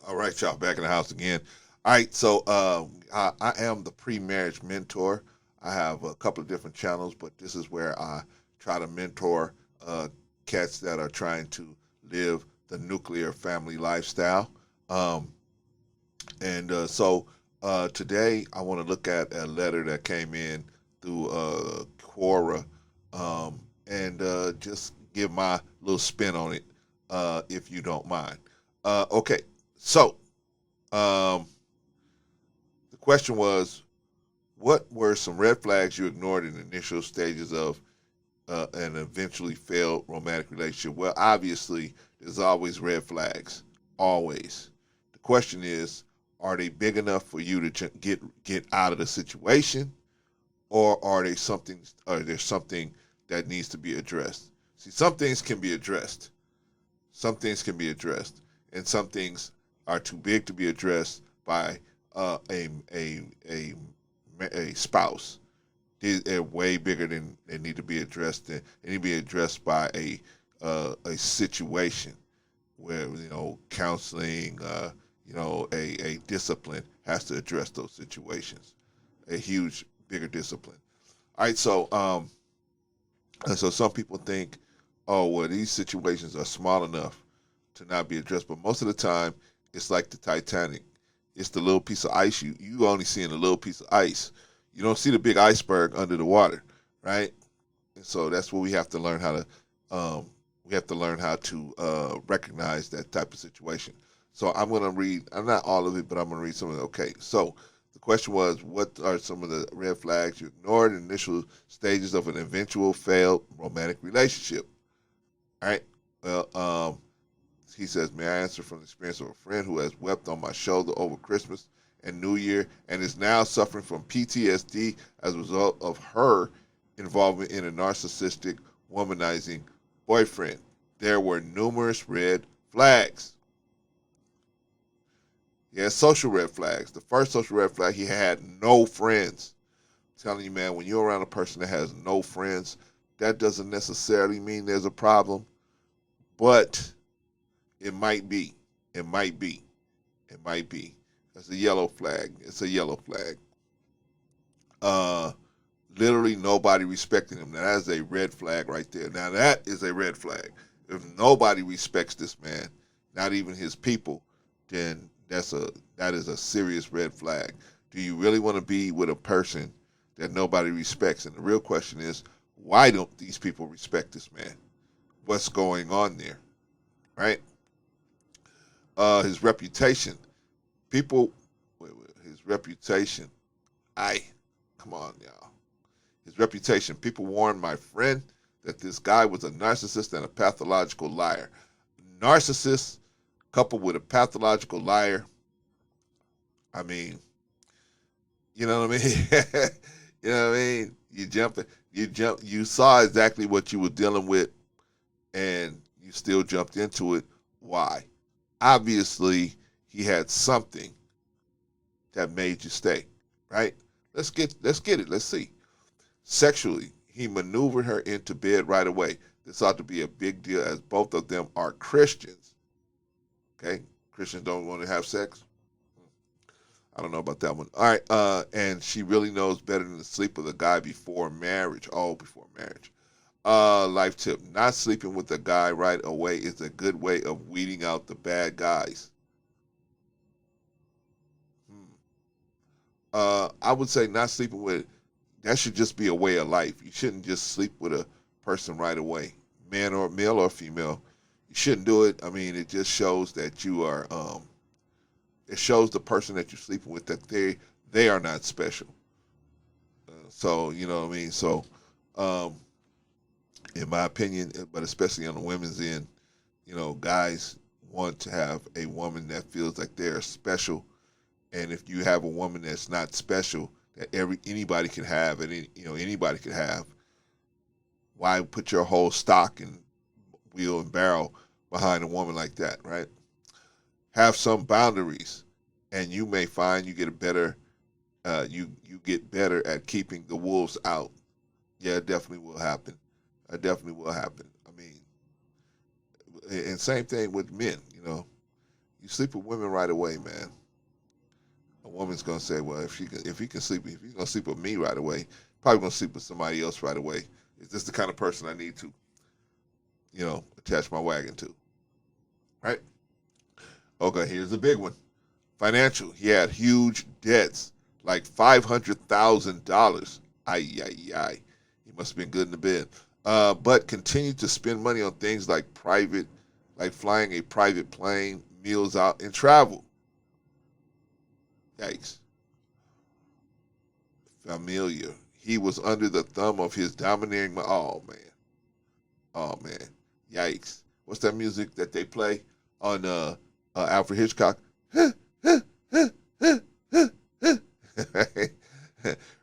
All right, y'all, back in the house again. All right, so I am the pre-marriage mentor. I have a couple of different channels, but this is where I try to mentor uh, cats that are trying to live the nuclear family lifestyle. Um, and today I want to look at a letter that came in through Quora, and just give my little spin on it, if you don't mind. Okay, so um, the question was, what were some red flags you ignored in the initial stages of an eventually failed romantic relationship? Well, obviously, there's always red flags, always. The question is, are they big enough for you to get out of the situation, or are they something? Or there's something that needs to be addressed? See, some things can be addressed. Some things can be addressed, and some things are too big to be addressed by uh, a, a a a spouse. They're way bigger than they need to be addressed. They need to be addressed by a situation where counseling, a discipline has to address those situations. A huge, bigger discipline. All right, so some people think, oh well, these situations are small enough to not be addressed, but most of the time, it's like the Titanic. It's the little piece of ice you only see in a little piece of ice. You don't see the big iceberg under the water, right? And so that's what we have to learn how to recognize that type of situation. So I'm going to read. I'm not all of it, but I'm going to read some of it. Okay. So the question was, what are some of the red flags you ignored in initial stages of an eventual failed romantic relationship? All right. Well, he says, may I answer from the experience of a friend who has wept on my shoulder over Christmas and New Year and is now suffering from PTSD as a result of her involvement in a narcissistic, womanizing boyfriend. There were numerous red flags. He had social red flags. The first social red flag, he had no friends. I'm telling you, man, when you're around a person that has no friends, that doesn't necessarily mean there's a problem, but it might be. It might be. It might be. That's a yellow flag. It's a yellow flag. Uh, Literally nobody respecting him. Now that is a red flag right there. Now that is a red flag. If nobody respects this man, not even his people, then that is a serious red flag. Do you really want to be with a person that nobody respects? And the real question is, why don't these people respect this man? What's going on there, right? His reputation. People, his reputation. I, come on, y'all. His reputation. People warned my friend that this guy was a narcissist and a pathological liar. Narcissist coupled with a pathological liar. I mean, you know what I mean? You know what I mean? You saw exactly what you were dealing with, and you still jumped into it. Why? Obviously, he had something that made you stay, right? Let's get it. Let's see. Sexually, he maneuvered her into bed right away. This ought to be a big deal as both of them are Christians. Okay? Christians don't want to have sex. I don't know about that one. All right. And she really knows better than to sleep with a guy before marriage. Oh, before marriage. Life tip: not sleeping with a guy right away is a good way of weeding out the bad guys. Hmm. I would say not sleeping with, that should just be a way of life. You shouldn't just sleep with a person right away, man or male or female. You shouldn't do it. I mean, it just shows that you are. It shows the person that you're sleeping with that they are not special. So you know what I mean. So, um, in my opinion, but especially on the women's end, guys want to have a woman that feels like they're special. And if you have a woman that's not special, that anybody can have, and anybody can have, why put your whole stock and wheel and barrel behind a woman like that, right? Have some boundaries, and you may find you get a better you get better at keeping the wolves out. Yeah, it definitely will happen. It definitely will happen. I mean, and same thing with men. You sleep with women right away, man. A woman's gonna say, well, if he's gonna sleep with me right away, probably gonna sleep with somebody else right away. Is this the kind of person I need to, attach my wagon to? Right? Okay, here's a big one. Financial. He had huge debts, like $500,000. Ay, ay, ay. He must have been good in the bed. But continued to spend money on things like flying a private plane, meals out, and travel. Yikes. Familiar. He was under the thumb of his domineering. Oh, man. Oh, man. Yikes. What's that music that they play on Alfred Hitchcock?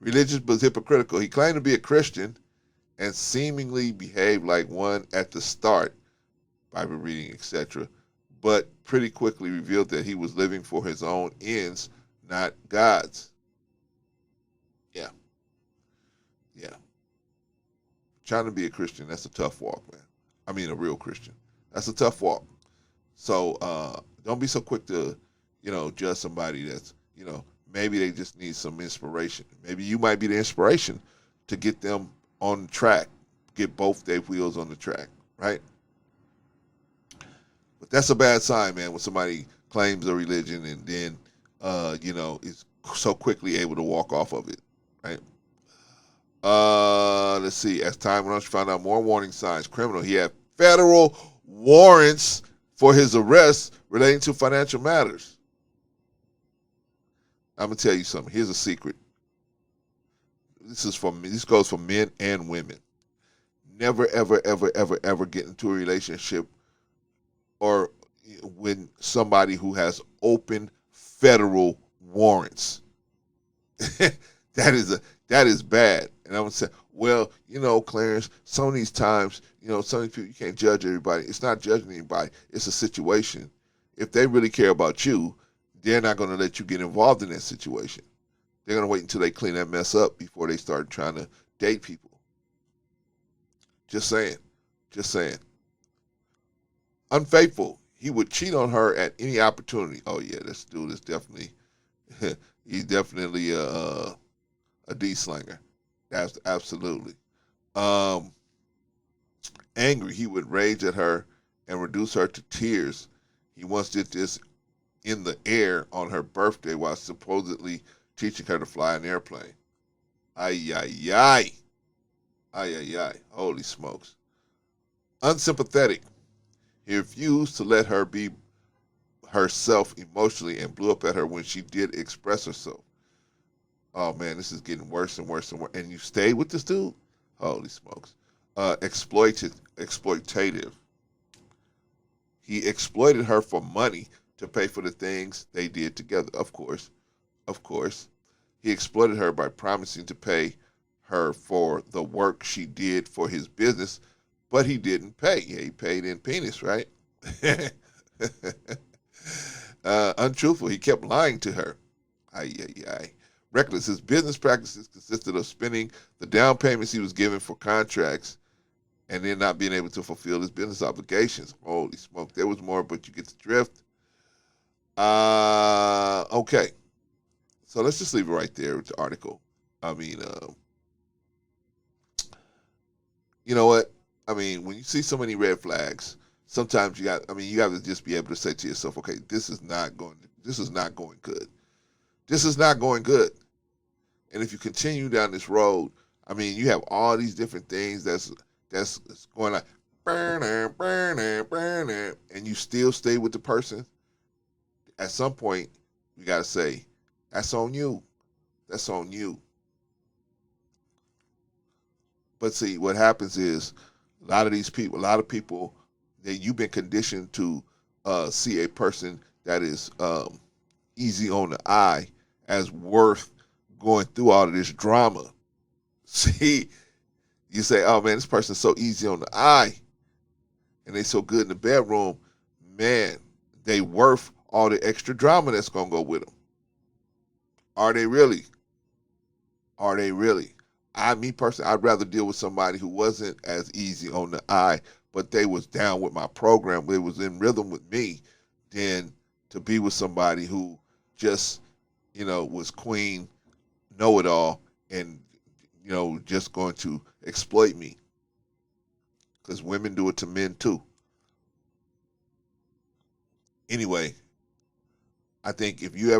Religious but hypocritical. He claimed to be a Christian and seemingly behaved like one at the start, Bible reading, etc., but pretty quickly revealed that he was living for his own ends, not God's. Yeah, yeah. Trying to be a Christian, that's a tough walk, man. I mean, a real Christian. That's a tough walk. So don't be so quick to, judge somebody that's, maybe they just need some inspiration. Maybe you might be the inspiration to get them on the track, get both their wheels on the track, right? But that's a bad sign, man, when somebody claims a religion and then, is so quickly able to walk off of it, right? Let's see. As time went on, she found out more warning signs. Criminal. He had federal warrants for his arrest relating to financial matters. I'm gonna tell you something. Here's a secret. This goes for men and women. Never, ever, ever, ever, ever get into a relationship or with somebody who has open federal warrants. that is bad. And I'm gonna say, well, Clarence, some of these times, some of these people, you can't judge everybody. It's not judging anybody. It's a situation. If they really care about you, they're not going to let you get involved in that situation. They're going to wait until they clean that mess up before they start trying to date people. Just saying. Just saying. Unfaithful. He would cheat on her at any opportunity. Oh, yeah, this dude is definitely, he's definitely a D-slanger. That's absolutely. Angry. He would rage at her and reduce her to tears. He once did this in the air on her birthday while supposedly teaching her to fly an airplane. Ay, ay, ay. Ay, ay, ay. Holy smokes. Unsympathetic. He refused to let her be herself emotionally and blew up at her when she did express herself. Oh, man, this is getting worse and worse and worse. And you stayed with this dude? Holy smokes. Exploitative. He exploited her for money to pay for the things they did together. Of course. He exploited her by promising to pay her for the work she did for his business, but he didn't pay. Yeah, he paid in penis, right? Untruthful. He kept lying to her. Ay, ay, ay. Reckless. His business practices consisted of spending the down payments he was given for contracts and then not being able to fulfill his business obligations. Holy smoke. There was more, but you get the drift. Okay. So let's just leave it right there with the article. I mean, you know what? I mean, when you see so many red flags, sometimes you have to just be able to say to yourself, okay, this is not going good. This is not going good. And if you continue down this road, I mean, you have all these different things that's going like, and you still stay with the person. At some point, you got to say, that's on you. That's on you. But see, what happens is a lot of people that you've been conditioned to see a person that is easy on the eye as worth going through all of this drama. See, you say, oh man, this person's so easy on the eye and they so good in the bedroom, man, they worth all the extra drama that's going to go with them. Are they really? Are they really? Me personally, I'd rather deal with somebody who wasn't as easy on the eye, but they was down with my program, they was in rhythm with me, than to be with somebody who just, was queen, know it all, and, just going to exploit me. Because women do it to men too. Anyway, I think if you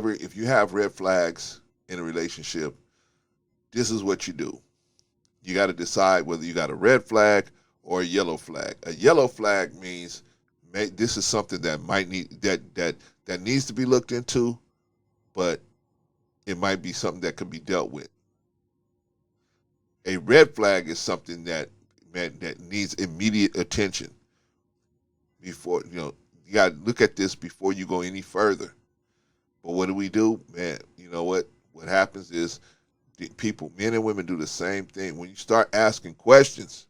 have red flags in a relationship, this is what you do. You got to decide whether you got a red flag or a yellow flag. A yellow flag means this is something that might need that needs to be looked into, but it might be something that could be dealt with. A red flag is something that needs immediate attention. Before you got to look at this before you go any further. But what do? Man, you know what? What happens is men and women do the same thing. When you start asking questions,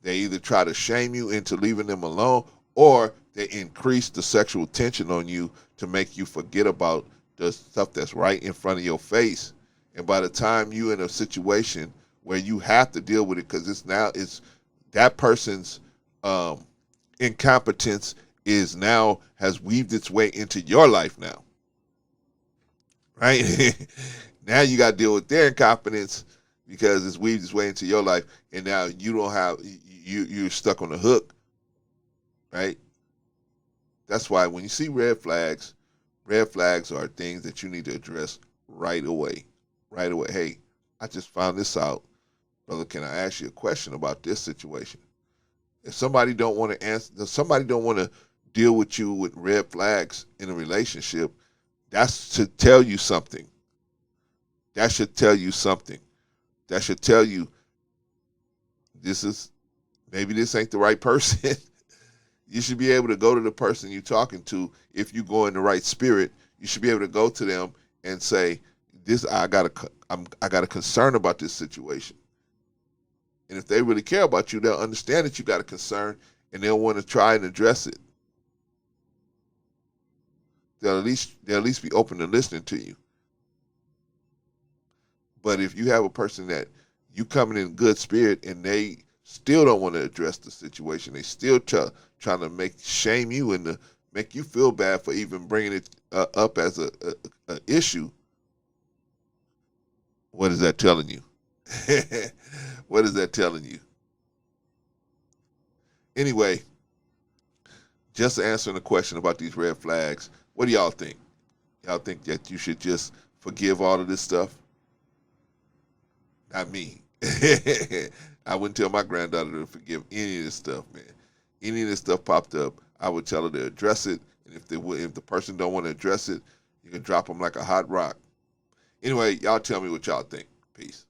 they either try to shame you into leaving them alone, or they increase the sexual tension on you to make you forget about the stuff that's right in front of your face. And by the time you're in a situation where you have to deal with it, because it's that person's incompetence has weaved its way into your life now, right? Now you got to deal with their incompetence because it's weaved its way into your life, and now you don't have you're stuck on the hook, right? That's why when you see red flags are things that you need to address right away. Right away. Hey, I just found this out, brother. Can I ask you a question about this situation? If somebody don't want to answer, if somebody don't want to deal with you with red flags in a relationship, that should tell you something. That should tell you something. That should tell you maybe this ain't the right person. You should be able to go to the person you're talking to. If you go in the right spirit, you should be able to go to them and say, I got a concern about this situation. And if they really care about you, they'll understand that you got a concern and they'll want to try and address it. They'll at least be open to listening to you. But if you have a person that you coming in good spirit and they still don't want to address the situation, they still trying to shame you and to make you feel bad for even bringing it up as a issue, what is that telling you? What is that telling you? Anyway, just answering the question about these red flags, what do y'all think? Y'all think that you should just forgive all of this stuff? Not me. I wouldn't tell my granddaughter to forgive any of this stuff, man. Any of this stuff popped up, I would tell her to address it. And if the person don't want to address it, you can drop them like a hot rock. Anyway, y'all tell me what y'all think. Peace.